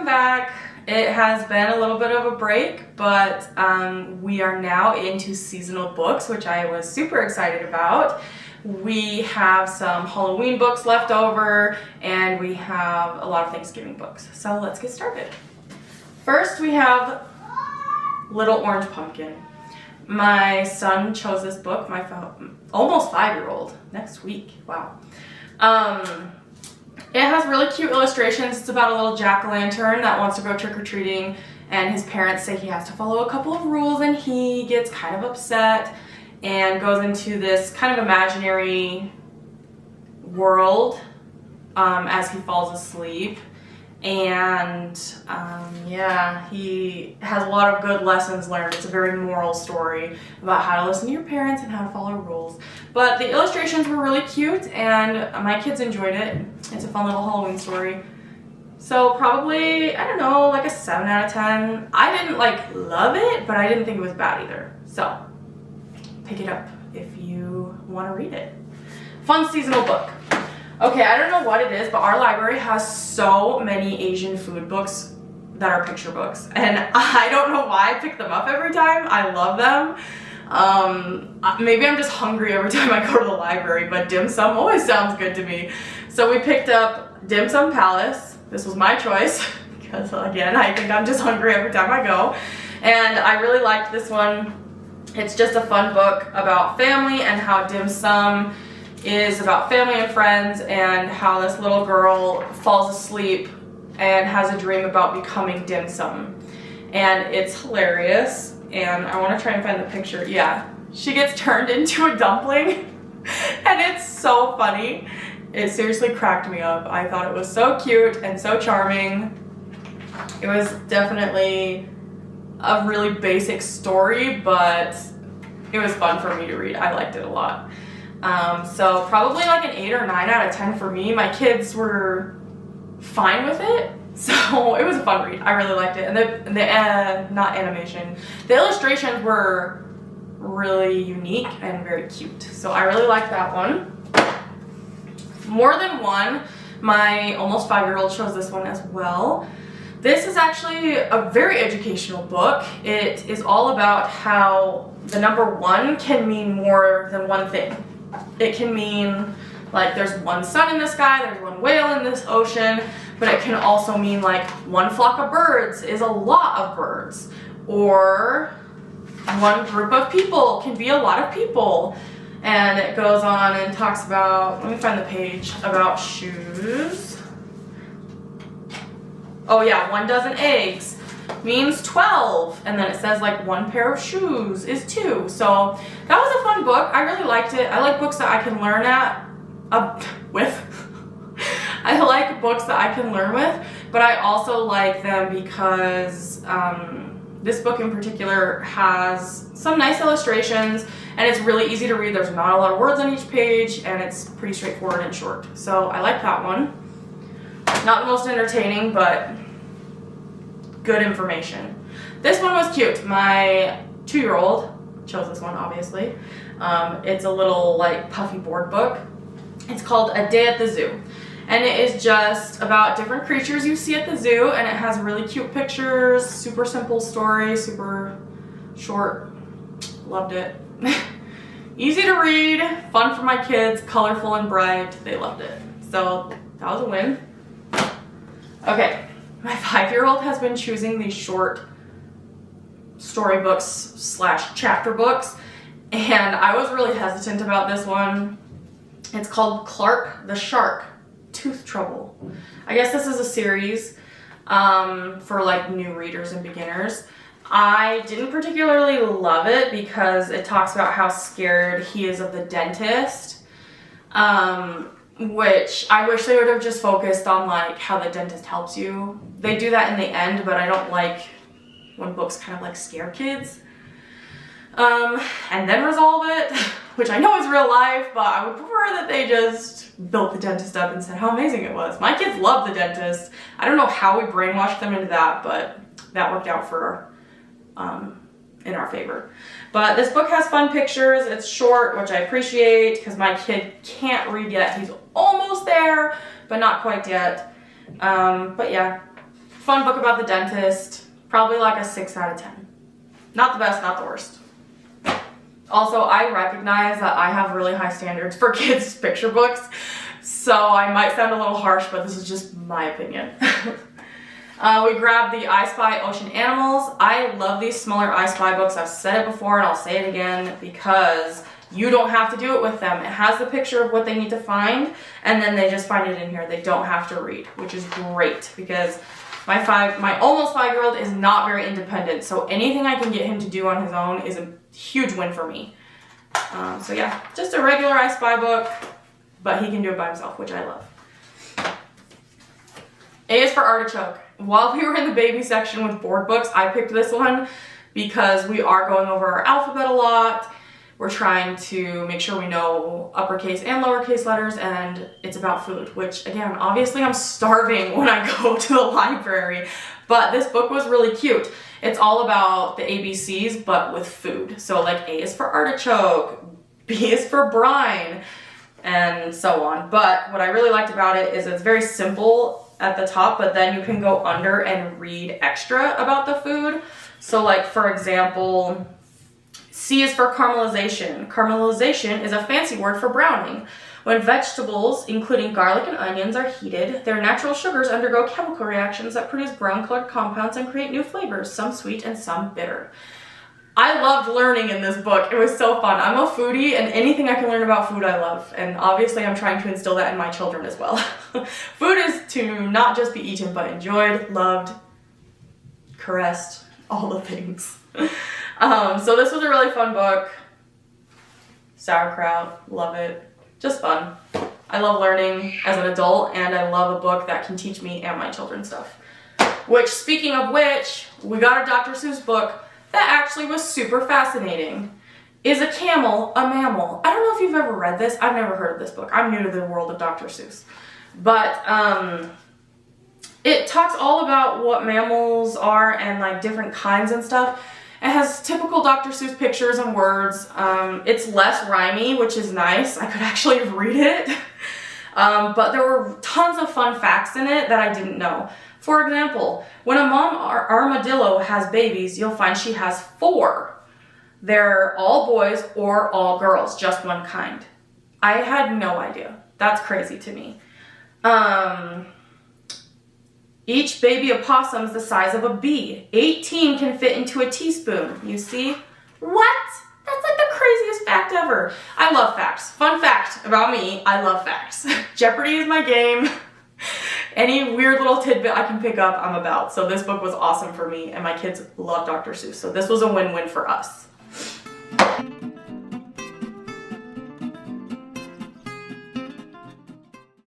welcome back. It has been a little bit of a break, but we are now into seasonal books, which I was super excited about. We have some Halloween books left over, and we have a lot of Thanksgiving books. So let's get started. First, we have Little Orange Pumpkin. My son chose this book, my almost 5-year-old, next week. Wow. It has really cute illustrations. It's about a little jack-o'-lantern that wants to go trick-or-treating, and his parents say he has to follow a couple of rules, and he gets kind of upset and goes into this kind of imaginary world as he falls asleep. And yeah, he has a lot of good lessons learned. It's a very moral story about how to listen to your parents and how to follow rules. But the illustrations were really cute, and my kids enjoyed it. It's a fun little Halloween story. So probably, I don't know, like a 7 out of 10. I didn't love it, but I didn't think it was bad either. So pick it up if you want to read it. Fun seasonal book. Okay, I don't know what it is, but our library has so many Asian food books that are picture books. And I don't know why I pick them up every time. I love them. Maybe I'm just hungry every time I go to the library, but dim sum always sounds good to me. So we picked up Dim Sum Palace. This was my choice because, again, I think I'm just hungry every time I go. And I really liked this one. It's just a fun book about family and how dim sum is about family and friends, and how this little girl falls asleep and has a dream about becoming dim sum. And it's hilarious, and I want to try and find the picture. Yeah, she gets turned into a dumpling, and it's so funny. It seriously cracked me up. I thought it was so cute and so charming. It was definitely a really basic story, but it was fun for me to read. I liked it a lot. So probably like an 8 or 9 out of 10 for me. My kids were fine with it, so it was a fun read. I really liked it, and the not animation, the illustrations were really unique and very cute. So I really liked that one. More Than One, my almost 5-year-old chose this one as well. This is actually a very educational book. It is all about how the number one can mean more than one thing. It can mean like there's one sun in the sky, there's one whale in this ocean, but it can also mean like one flock of birds is a lot of birds, or one group of people can be a lot of people. And it goes on and talks about, let me find the page, about shoes. Oh yeah, 1 dozen eggs means 12, and then it says like 1 pair of shoes is 2. So that was a fun book. I really liked it. I like books that I can learn with. I like books that I can learn with, but I also like them because this book in particular has some nice illustrations, and it's really easy to read. There's not a lot of words on each page, and it's pretty straightforward and short. So I like that one. Not the most entertaining, but good information. This one was cute. My 2-year-old chose this one, obviously. It's a little like puffy board book. It's called A Day at the Zoo. And it is just about different creatures you see at the zoo, and it has really cute pictures, super simple story, super short. Loved it. Easy to read, fun for my kids, colorful and bright. They loved it. So that was a win. Okay. My 5-year-old has been choosing these short storybooks / chapter books, and I was really hesitant about this one. It's called Clark the Shark, Tooth Trouble. I guess this is a series for like new readers and beginners. I didn't particularly love it because it talks about how scared he is of the dentist. Which I wish they would have just focused on like how the dentist helps you. They do that in the end, but I don't like when books kind of like scare kids. And then resolve it, which I know is real life, but I would prefer that they just built the dentist up and said how amazing it was. My kids love the dentist. I don't know how we brainwashed them into that, but that worked out for in our favor. But this book has fun pictures. It's short, which I appreciate because my kid can't read yet. He's almost there, but not quite yet. But yeah, Fun book about the dentist. Probably like a 6 out of 10. Not the best, not the worst. Also, I recognize that I have really high standards for kids' picture books, so I might sound a little harsh, but this is just my opinion. We grabbed the I Spy Ocean Animals. I love these smaller I Spy books. I've said it before and I'll say it again because you don't have to do it with them. It has the picture of what they need to find, and then they just find it in here. They don't have to read, which is great because my almost 5-year-old is not very independent, so anything I can get him to do on his own is a huge win for me. So yeah, just a regular I Spy book, but he can do it by himself, which I love. A is for Artichoke. While we were in the baby section with board books, I picked this one because we are going over our alphabet a lot. We're trying to make sure we know uppercase and lowercase letters, and it's about food, which again, obviously I'm starving when I go to the library, but this book was really cute. It's all about the ABCs, but with food. So like A is for artichoke, B is for brine, and so on. But what I really liked about it is it's very simple at the top, but then you can go under and read extra about the food. So like, for example, C is for caramelization. Caramelization is a fancy word for browning. When vegetables, including garlic and onions, are heated, their natural sugars undergo chemical reactions that produce brown-colored compounds and create new flavors, some sweet and some bitter. I loved learning in this book. It was so fun. I'm a foodie, and anything I can learn about food I love. And obviously I'm trying to instill that in my children as well. Food is to not just be eaten, but enjoyed, loved, caressed, all the things. So this was a really fun book. Sauerkraut, love it. Just fun. I love learning as an adult, and I love a book that can teach me and my children stuff. Which, speaking of which, we got a Dr. Seuss book that actually was super fascinating. Is a camel a mammal? I don't know if you've ever read this. I've never heard of this book. I'm new to the world of Dr. Seuss. But it talks all about what mammals are and like different kinds and stuff. It has typical Dr. Seuss pictures and words. It's less rhymey, which is nice. I could actually read it. But there were tons of fun facts in it that I didn't know. For example, when a mom armadillo has babies, you'll find she has 4. They're all boys or all girls, just one kind. I had no idea. That's crazy to me. Each baby opossum's the size of a bee. 18 can fit into a teaspoon. You see? What? That's like the craziest fact ever. I love facts. Fun fact about me, I love facts. Jeopardy is my game. Any weird little tidbit I can pick up, I'm about. So this book was awesome for me, and my kids love Dr. Seuss. So this was a win-win for us.